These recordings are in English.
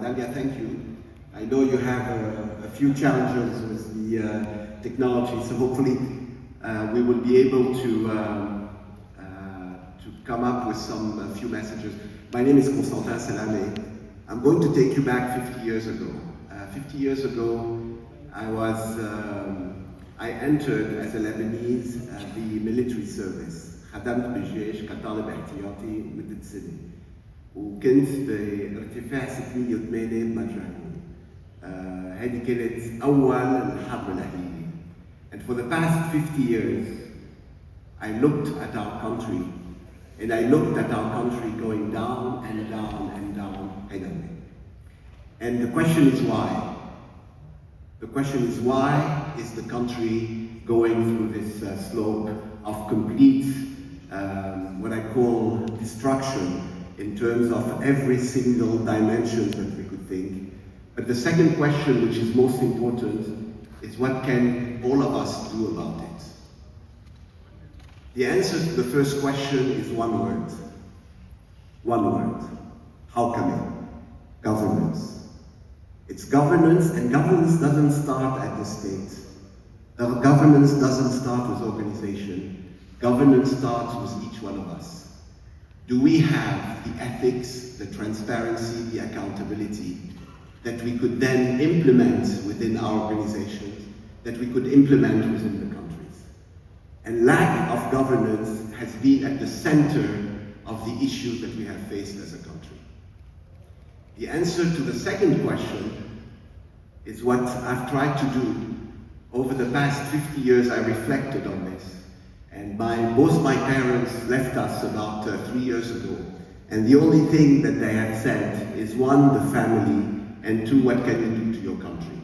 Dalia, thank you. I know you have a few challenges with the technology, so hopefully we will be able to come up with a few messages. My name is Constantin Salameh. I'm going to take you back 50 years ago. 50 years ago, I entered as a Lebanese the military service. خدمت بالجيش كطالب احتياطي مدة سنة. وكنت بارتفاع 608 بمجرمين. هذه كانت أول الحرب الأهلية. And for the past 50 years, I looked at our country, and I looked at our country going down and down and down. And the question is why? The question is why is the country going through this slope of complete, what I call destruction in terms of every single dimension that we could think. But the second question, which is most important, is what can all of us do about it? The answer to the first question is one word. One word. How come it? Governance. It's governance, and governance doesn't start at the state. Governance doesn't start with organization. Governance starts with each one of us. Do we have the ethics, the transparency, the accountability that we could then implement within our organizations, that we could implement within the countries? And lack of governance has been at the center of the issues that we have faced as a country. The answer to the second question is what I've tried to do. Over the past 50 years, I reflected on this. And both my parents left us about 3 years ago. And the only thing that they have said is one, the family, and two, what can you do to your country?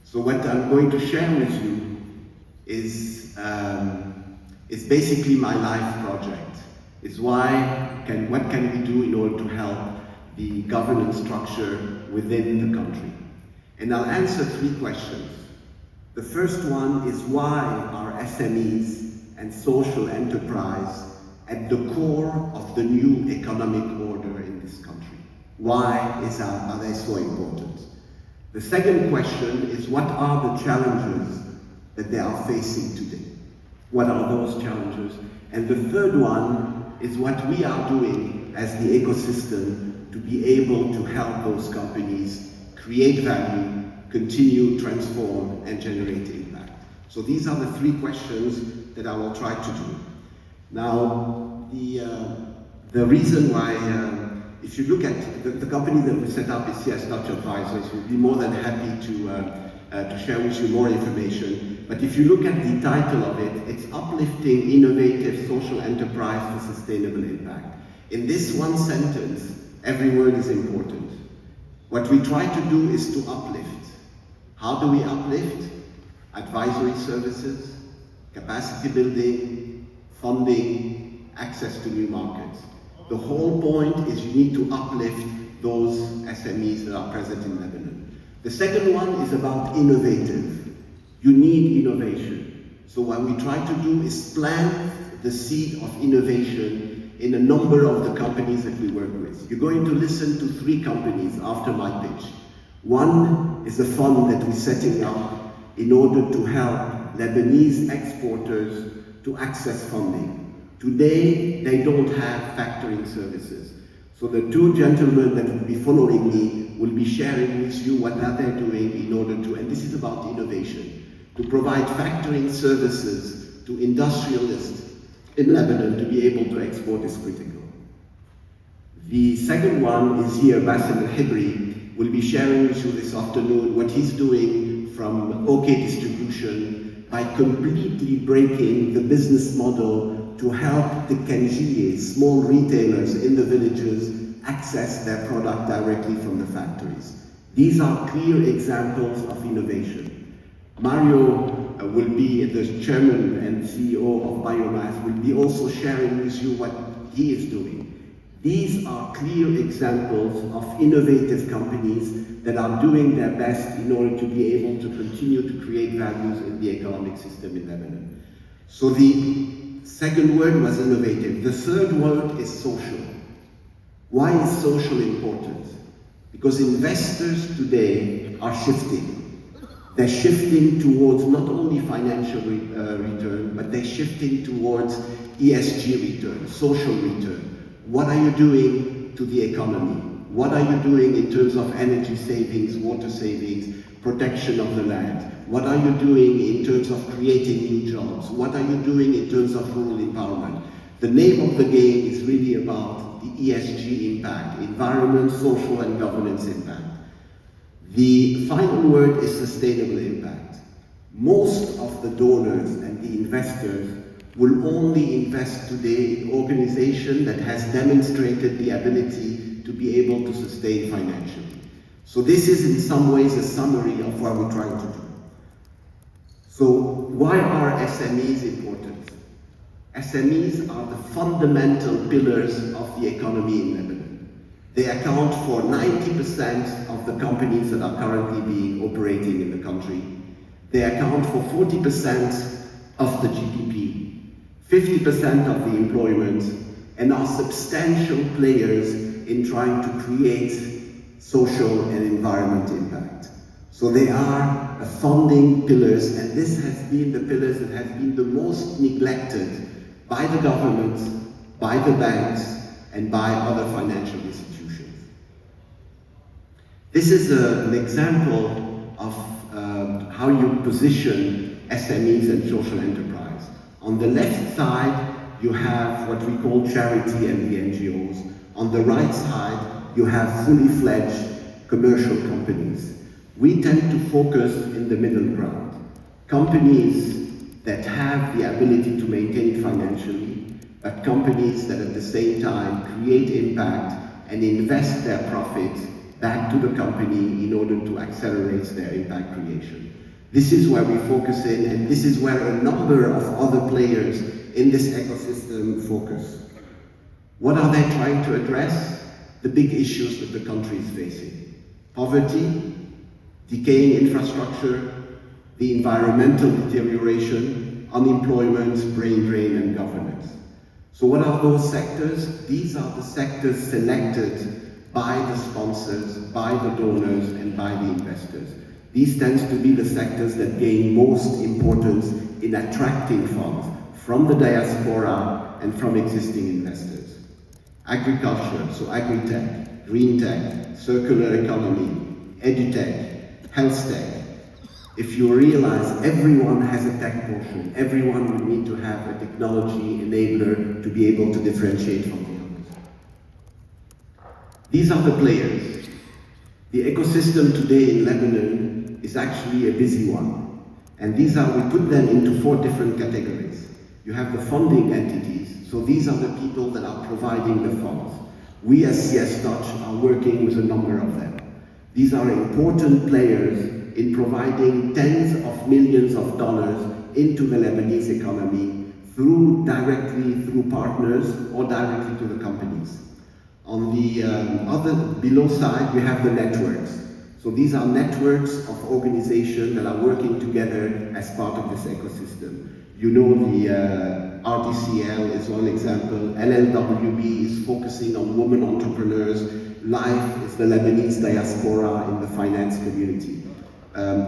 So what I'm going to share with you is basically my life project. It's what can we do in order to help the governance structure within the country? And I'll answer 3 questions. The first one is why are SMEs and social enterprise at the core of the new economic order in this country? Why are they so important? The second question is what are the challenges that they are facing today? What are those challenges? And the third one is what we are doing as the ecosystem to be able to help those companies create value, continue, transform, and generate impact. So these are the 3 questions that I will try to do. Now, the reason why, if you look at the company that we set up is CS Dutch Advisors, we'll be more than happy to share with you more information. But if you look at the title of it, it's Uplifting Innovative Social Enterprise for Sustainable Impact. In this one sentence, every word is important. What we try to do is to uplift. How do we uplift? Advisory services, capacity building, funding, access to new markets. The whole point is you need to uplift those SMEs that are present in Lebanon. The second one is about innovative. You need innovation. So what we try to do is plant the seed of innovation in a number of the companies that we work with. You're going to listen to 3 companies after my pitch. One is a fund that we're setting up in order to help Lebanese exporters to access funding. Today, they don't have factoring services. So the 2 gentlemen that will be following me will be sharing with you what are they doing in order to, and this is about innovation, to provide factoring services to industrialists in Lebanon to be able to export is critical. The second one is here, Bassem Al-Hibri will be sharing with you this afternoon what he's doing from OK Distribution by completely breaking the business model to help the Kanjiyes, small retailers in the villages, access their product directly from the factories. These are clear examples of innovation. Mario will be the chairman and CEO of Biomass, will be also sharing with you what he is doing. These are clear examples of innovative companies that are doing their best in order to be able to continue to create values in the economic system in Lebanon. So the second word was innovative. The third word is social. Why is social important? Because investors today are shifting. They're shifting towards not only financial return, but they're shifting towards ESG return, social return. What are you doing to the economy? What are you doing in terms of energy savings, water savings, protection of the land? What are you doing in terms of creating new jobs? What are you doing in terms of rural empowerment? The name of the game is really about the ESG impact, environment, social and governance impact. The final word is sustainable impact. Most of the donors and the investors will only invest today in organizations that has demonstrated the ability to be able to sustain financially. So this is in some ways a summary of what we're trying to do. So why are SMEs important? SMEs are the fundamental pillars of the economy in Lebanon. They account for 90% of the companies that are currently being operating in the country. They account for 40% of the GDP, 50% of the employment, and are substantial players in trying to create social and environment impact. So they are a funding pillars, and this has been the pillars that have been the most neglected by the government, by the banks, and by other financial institutions. This is an example of how you position SMEs and social enterprise. On the left side, you have what we call charity and the NGOs. On the right side, you have fully fledged commercial companies. We tend to focus in the middle ground. Companies that have the ability to maintain financially, but companies that at the same time create impact and invest their profit back to the company in order to accelerate their impact creation. This is where we focus in, and this is where a number of other players in this ecosystem focus. What are they trying to address? The big issues that the country is facing. Poverty, decaying infrastructure, the environmental deterioration, unemployment, brain drain, and governance. So what are those sectors? These are the sectors selected by the sponsors, by the donors, and by the investors. These tend to be the sectors that gain most importance in attracting funds from the diaspora and from existing investors. Agriculture, so agri-tech, green tech, circular economy, edutech, health tech. If you realize everyone has a tech portion, everyone would need to have a technology enabler to be able to differentiate from the others. These are the players. The ecosystem today in Lebanon is actually a busy one. And we put them into 4 different categories. You have the funding entities, so these are the people that are providing the funds. We as CS Touch are working with a number of them. These are important players in providing tens of millions of dollars into the Lebanese economy directly through partners or directly to the companies. On the below side, we have the networks. So these are networks of organizations that are working together as part of this ecosystem. You know, the RDCL is one example. LLWB is focusing on women entrepreneurs. LIFE is the Lebanese diaspora in the finance community.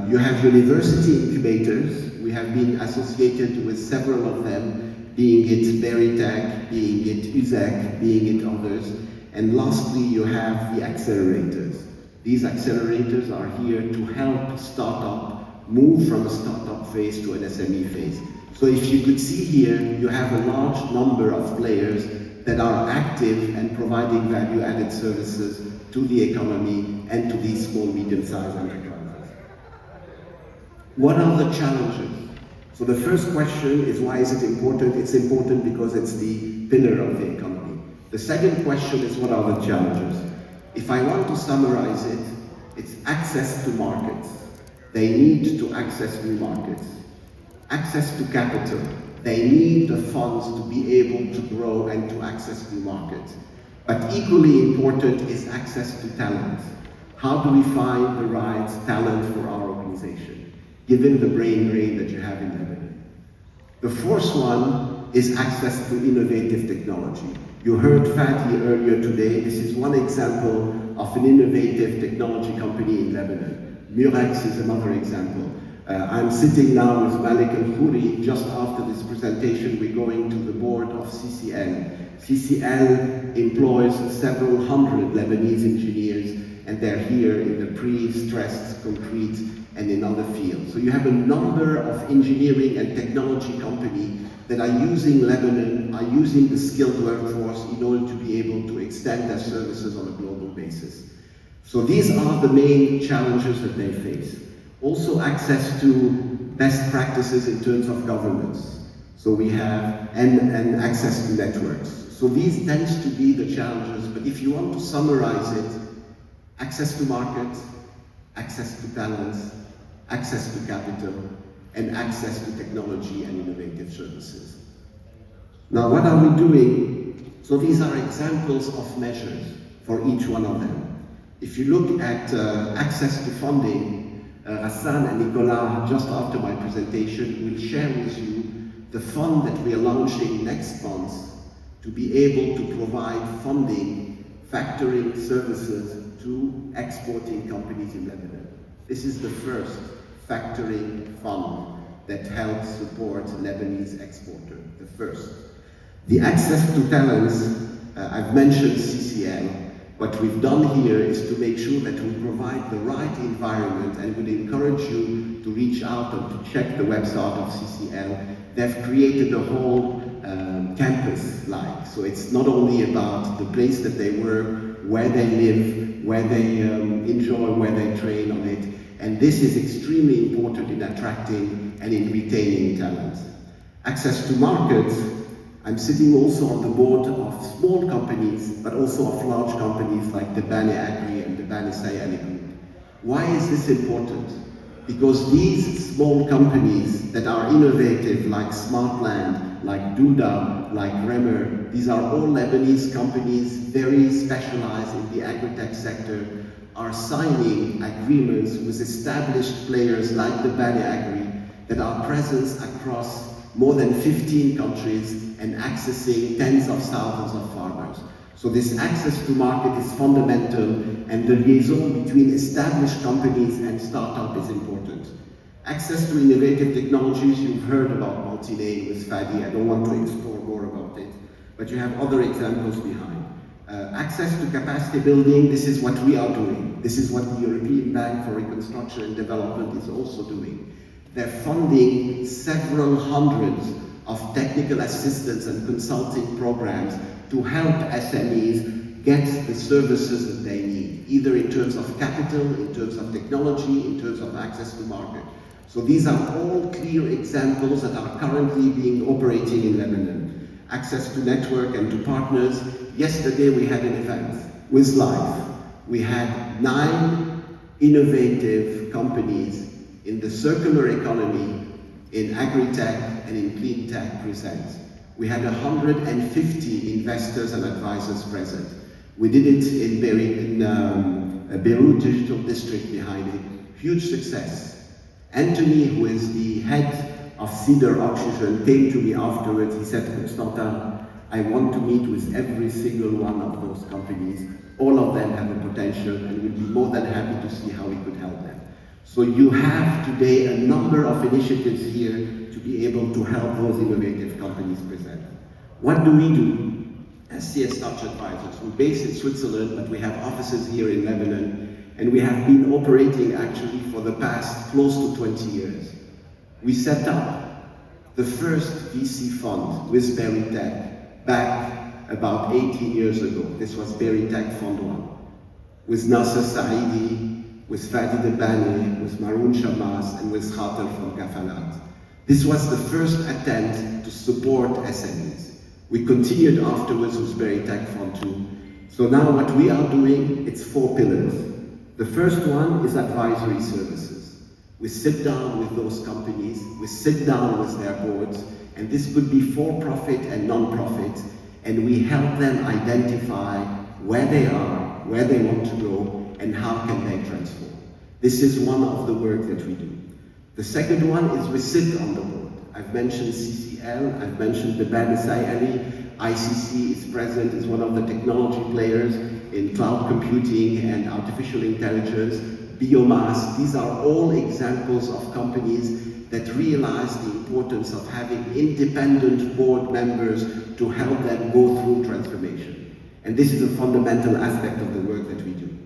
You have university incubators. We have been associated with several of them, being it Veritech, being it UZEC, being it others. And lastly, you have the accelerators. These accelerators are here to help startup move from a startup phase to an SME phase. So if you could see here, you have a large number of players that are active and providing value-added services to the economy and to these small, medium-sized enterprises. What are the challenges? So the first question is, why is it important? It's important because it's the pillar of the economy. The second question is, what are the challenges? If I want to summarize it, it's access to markets. They need to access new markets. Access to capital. They need the funds to be able to grow and to access new markets. But equally important is access to talent. How do we find the right talent for our organization, given the brain drain that you have in Lebanon? The fourth one is access to innovative technology. You heard Fatih earlier today. This is one example of an innovative technology company in Lebanon. Murex is another example. I'm sitting now with Malik Al-Khouri. Just after this presentation, we're going to the board of CCL. CCL employs several hundred Lebanese engineers, and they're here in the pre-stressed concrete and in other fields. So you have a number of engineering and technology companies that are using Lebanon, are using the skilled workforce in order to be able to extend their services on a global basis. So these are the main challenges that they face. Also access to best practices in terms of governance. So we have, and access to networks. So these tends to be the challenges, but if you want to summarize it, access to market, access to talents, access to capital, and access to technology and innovative services. Now, what are we doing? So these are examples of measures for each one of them. If you look at access to funding, Hassan and Nicolas, just after my presentation, will share with you the fund that we are launching next month to be able to provide funding, factoring services to exporting companies in Lebanon. This is the first factoring fund that helps support Lebanese exporter, the first. The access to talents, I've mentioned CCL. What we've done here is to make sure that we provide the right environment, and would encourage you to reach out and to check the website of CCL. They've created a whole campus-like, so it's not only about the place that they work, where they live, where they enjoy, where they train on it, and this is extremely important in attracting and in retaining talent. Access to markets. I'm sitting also on the board of small companies, but also of large companies like the Bani Agri and the Bani Sayali Group. Why is this important? Because these small companies that are innovative, like Smartland, like Duda, like Bremer, these are all Lebanese companies, very specialized in the agri-tech sector, are signing agreements with established players like the Bani Agri that are present across more than 15 countries and accessing tens of thousands of farmers. So this access to market is fundamental, and the liaison between established companies and startup is important. Access to innovative technologies, you've heard about multi-name with Fadi. I don't want to explore more about it, but you have other examples behind. Access to capacity building, this is what we are doing. This is what the European Bank for Reconstruction and Development is also doing. They're funding several hundreds of technical assistance and consulting programs to help SMEs get the services that they need, either in terms of capital, in terms of technology, in terms of access to market. So these are all clear examples that are currently being operating in Lebanon. Access to network and to partners. Yesterday we had an event with Life. We had 9 innovative companies in the circular economy, in agri-tech and in clean tech present. We had 150 investors and advisors present. We did it in Beirut Digital District behind it. Huge success. Anthony, who is the head of Cedar Oxygen, came to me afterwards. He said, Constantin, I want to meet with every single one of those companies. All of them have a potential, and we'll be more than happy to see how we could help them. So you have today a number of initiatives here to be able to help those innovative companies present. What do we do as CS Touch Advisors? We're based in Switzerland, but we have offices here in Lebanon, and we have been operating actually for the past close to 20 years. We set up the first VC fund with Beirut back about 18 years ago. This was Beirut Fund 1, with Nasser Saidi, with Fadi Debani, with Maroon Shamas, and with Khater from Kafalat. This was the first attempt to support SMEs. We continued afterwards with Beirut Fund 2. So now what we are doing, it's 4 pillars. The first one is advisory services. We sit down with those companies, we sit down with their boards, and this could be for-profit and non-profit, and we help them identify where they are, where they want to go, and how can they transform. This is one of the work that we do. The second one is we sit on the board. I've mentioned CCL, I've mentioned the Bani Sayali, ICC is present, is one of the technology players, in cloud computing and artificial intelligence, biomass. These are all examples of companies that realize the importance of having independent board members to help them go through transformation. And this is a fundamental aspect of the work that we do.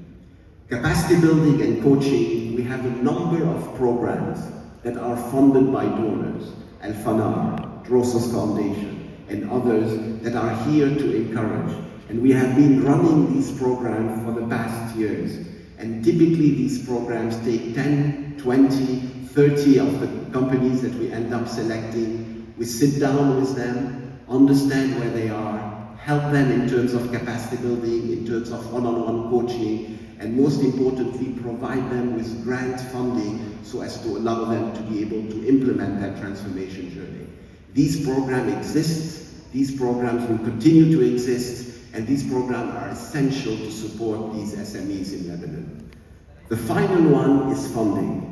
Capacity building and coaching, we have a number of programs that are funded by donors, Al-Fanar, Drosos Foundation, and others that are here to encourage. And we have been running these programs for the past years. And typically these programs take 10, 20, 30 of the companies that we end up selecting. We sit down with them, understand where they are, help them in terms of capacity building, in terms of one-on-one coaching, and most importantly, provide them with grant funding so as to allow them to be able to implement that transformation journey. These programs exist, these programs will continue to exist, and these programs are essential to support these SMEs in Lebanon. The final one is funding.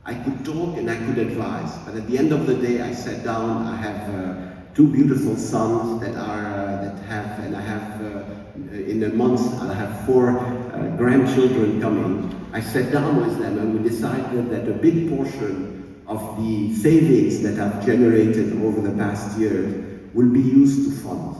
I could talk and I could advise, but at the end of the day, I sat down. I have two beautiful sons that have, and I have in a month I'll have 4 grandchildren coming. I sat down with them and we decided that a big portion of the savings that I've generated over the past year will be used to fund.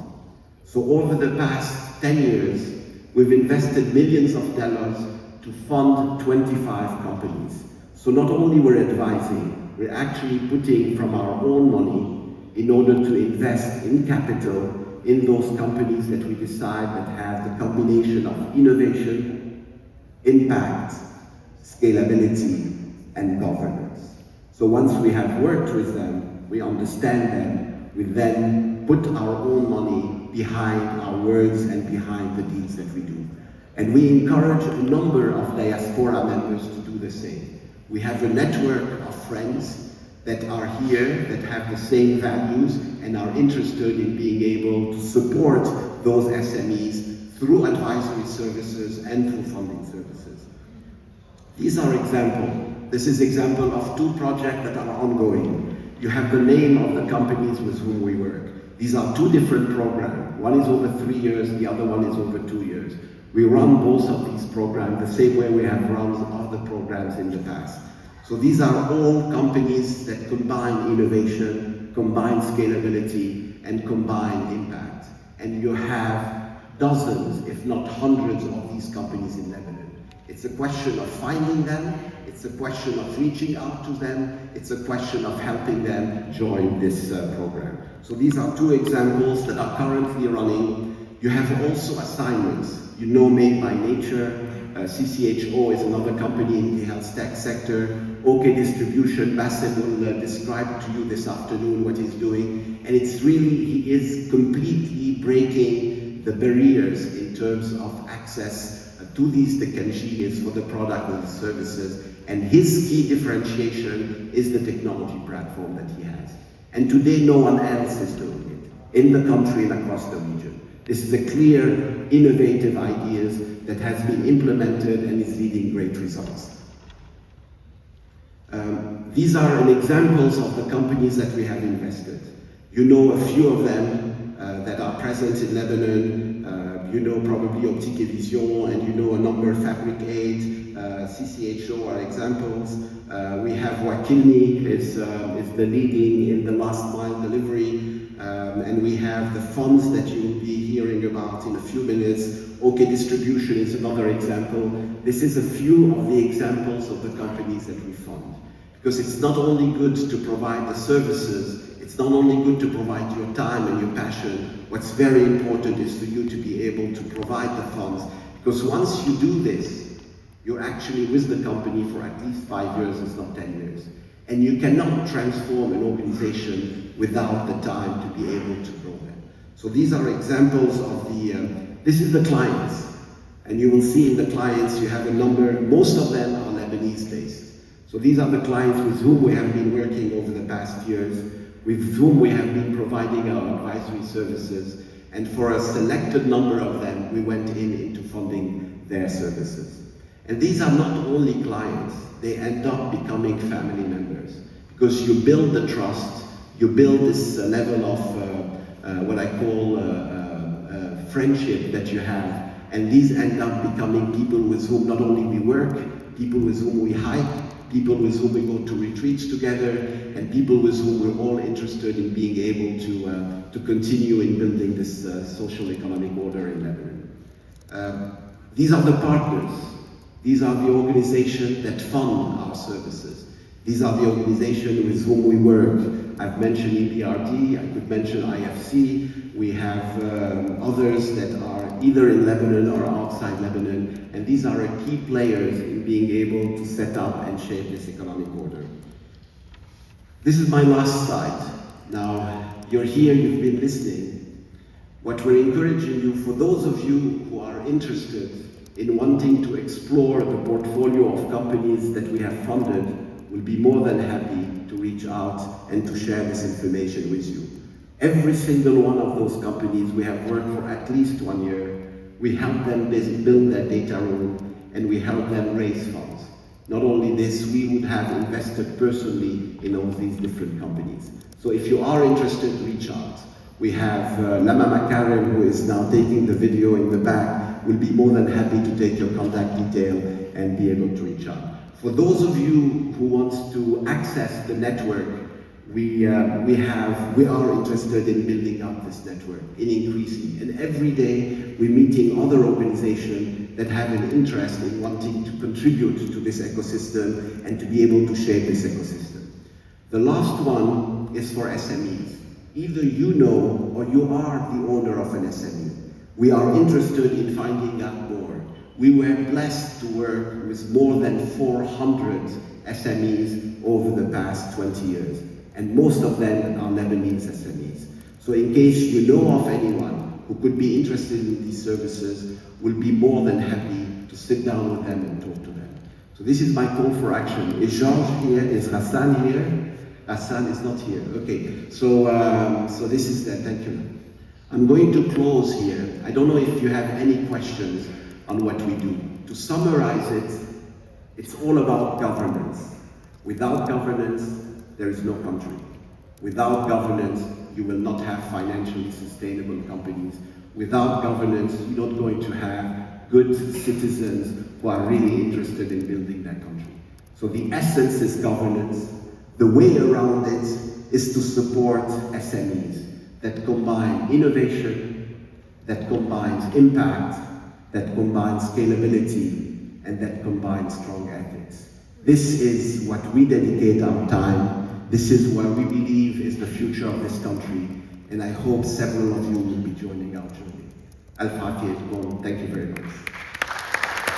So over the past 10 years, we've invested millions of dollars to fund 25 companies. So not only we're advising, we're actually putting from our own money in order to invest in capital in those companies that we decide that have the combination of innovation, impact, scalability, and governance. So once we have worked with them, we understand them, we then put our own money behind our words and behind the deeds that we do. And we encourage a number of diaspora members to do the same. We have a network of friends that are here, that have the same values and are interested in being able to support those SMEs through advisory services and through funding services. These are examples. This is example of 2 projects that are ongoing. You have the name of the companies with whom we work. These are 2 different programs. One is over 3 years, the other one is over 2 years. We run both of these programs the same way we have run other programs in the past. So these are all companies that combine innovation, combine scalability, and combine impact. And you have dozens, if not hundreds, of these companies in Lebanon. It's a question of finding them, it's a question of reaching out to them, it's a question of helping them join this program. So these are 2 examples that are currently running. You have also assignments. You know Made by Nature, CCHO is another company in the health tech sector. OK Distribution, Bassem will describe to you this afternoon what he's doing. And it's really, he is completely breaking the barriers in terms of access to these technologies for the product and the services. And his key differentiation is the technology platform that he has. And today no one else is doing it in the country and across the region. This is a clear, innovative ideas that has been implemented and is leading great results. These are examples of the companies that we have invested. You know a few of them that are present in Lebanon. You know probably Optique et Vision, and you know a number, Fabric Aid, CCHO are examples. We have Wakilni is the leading in the last mile delivery. And we have the funds that you will be hearing about in a few minutes. OK Distribution is another example. This is a few of the examples of the companies that we fund. Because it's not only good to provide the services, it's not only good to provide your time and your passion. What's very important is for you to be able to provide the funds. Because once you do this, you're actually with the company for at least 5 years, if not 10 years. And you cannot transform an organization without the time to be able to grow them. So these are examples of this is the clients. And you will see in the clients you have a number, most of them are Lebanese based. So these are the clients with whom we have been working over the past years, with whom we have been providing our advisory services. And for a selected number of them, we went into funding their services. And these are not only clients, they end up becoming family members. Because you build the trust, you build this level of what I call friendship that you have, And these end up becoming people with whom not only we work, people with whom we hike, people with whom we go to retreats together, and people with whom we're all interested in being able to continue in building this social economic order in Lebanon. These are the partners. These are the organizations that fund our services. These are the organizations with whom we work. I've mentioned EBRD, I could mention IFC. We have others that are either in Lebanon or outside Lebanon, and these are key players in being able to set up and shape this economic order. This is my last slide. Now, you're here, you've been listening. What we're encouraging you, for those of you who are interested in wanting to explore the portfolio of companies that we have funded, we'll be more than happy to reach out and to share this information with you. Every single one of those companies we have worked for at least 1 year. We help them build their data room, and we help them raise funds. Not only this, we would have invested personally in all these different companies. So if you are interested, reach out. We have Lama Makarem, who is now taking the video in the back, will be more than happy to take your contact detail and be able to reach out. For those of you who want to access the network, we are interested in building up this network, in increasing. And every day we're meeting other organizations that have an interest in wanting to contribute to this ecosystem and to be able to shape this ecosystem. The last one is for SMEs. Either you know or you are the owner of an SME. We are interested in finding out more. We were blessed to work with more than 400 SMEs over the past 20 years. And most of them are Lebanese SMEs. So in case you know of anyone who could be interested in these services, we'll be more than happy to sit down with them and talk to them. So this is my call for action. Is Georges here? Is Hassan here? Hassan is not here. Okay, so this is that. Thank you. I'm going to close here. I don't know if you have any questions on what we do. To summarize it, it's all about governance. Without governance, there is no country. Without governance, you will not have financially sustainable companies. Without governance, you're not going to have good citizens who are really interested in building that country. So the essence is governance. The way around it is to support SMEs that combine innovation, that combines impact, that combines scalability, and that combines strong ethics. This is what we dedicate our time. This is what we believe is the future of this country, and I hope several of you will be joining our journey. Al-Fatih, thank you very much.